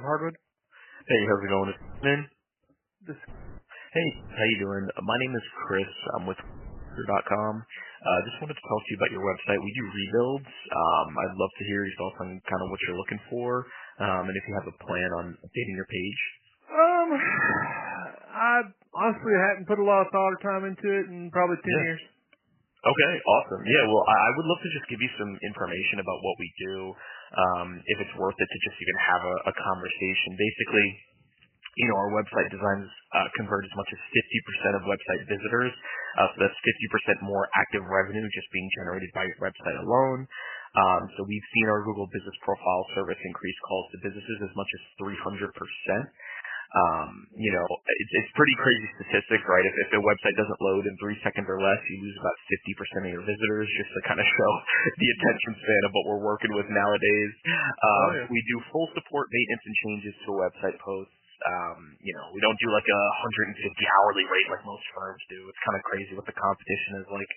Hardwood. Hey, how's it going? Man? This. Hey, how you doing? My name is Chris. I'm with .com. Just wanted to talk to you about your website. We do rebuilds. I'd love to hear your thoughts on kind of what you're looking for, and if you have a plan on updating your page. I honestly hadn't put a lot of thought or time into it in probably 10 years. Okay, awesome. Yeah, well, I would love to just give you some information about what we do, if it's worth it to just even have a conversation. Basically, you know, our website designs convert as much as 50% of website visitors. So that's 50% more active revenue just being generated by your website alone. So we've seen our Google Business Profile service increase calls to businesses as much as 300%. You know, it's pretty crazy statistics, right? If a website doesn't load in 3 seconds or less, you lose about 50% of your visitors, just to kind of show the attention span of what we're working with nowadays. We do full support, maintenance, and changes to a website posts. You know, we don't do like a 150 hourly rate like most firms do. It's kind of crazy what the competition is like.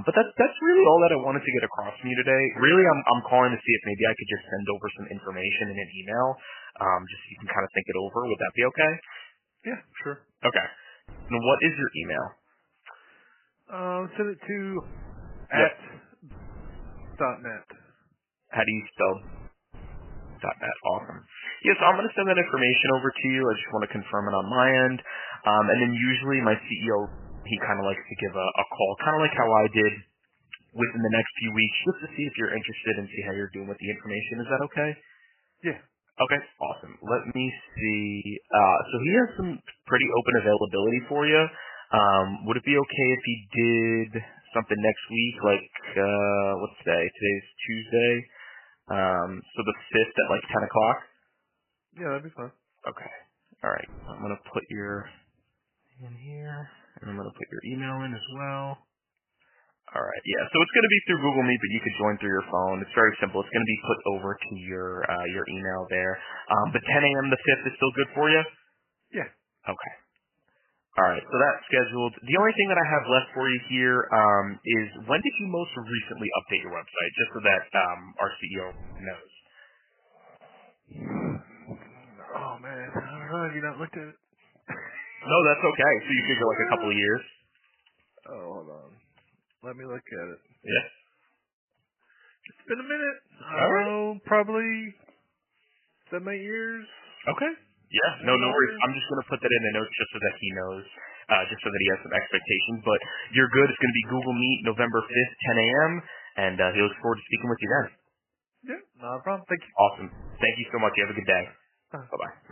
But that's really all that I wanted to get across from you today. Really, I'm calling to see if maybe I could just send over some information in an email, just so you can kind of think it over. Would that be okay? Yeah, sure. Okay. And what is your email? Send it to @.net. How do you spell .net? Awesome. Yeah, so I'm going to send that information over to you. I just want to confirm it on my end. And then usually my CEO, he kind of likes to give a call, kind of like how I did within the next few weeks, just to see if you're interested and see how you're doing with the information. Is that okay? Yeah. Okay, awesome. Let me see. So he has some pretty open availability for you. Would it be okay if he did something next week, like, what's today? Today's Tuesday. So the 5th at like 10 o'clock? Yeah, that'd be fine. Okay. All right. I'm going to put your in here, and I'm going to put your email in as well. All right. Yeah. So it's going to be through Google Meet, but you could join through your phone. It's very simple. It's going to be put over to your email there. But 10 a.m. the 5th is still good for you? Yeah. Okay. All right. So that's scheduled. The only thing that I have left for you here is when did you most recently update your website, just so that our CEO knows? Oh, man. I don't know. Have you not looked at it? No, that's okay. So you figure like a couple of years? Oh, hold on. Let me look at it. Yeah. It's been a minute. All right. Oh, probably 7, 8 years. Okay. Yeah. No worries. I'm just going to put that in the notes just so that he knows, just so that he has some expectations. But you're good. It's going to be Google Meet November 5th, 10 a.m., and he looks forward to speaking with you then. Yeah, not a problem. Thank you. Awesome. Thank you so much. You have a good day. Bye-bye.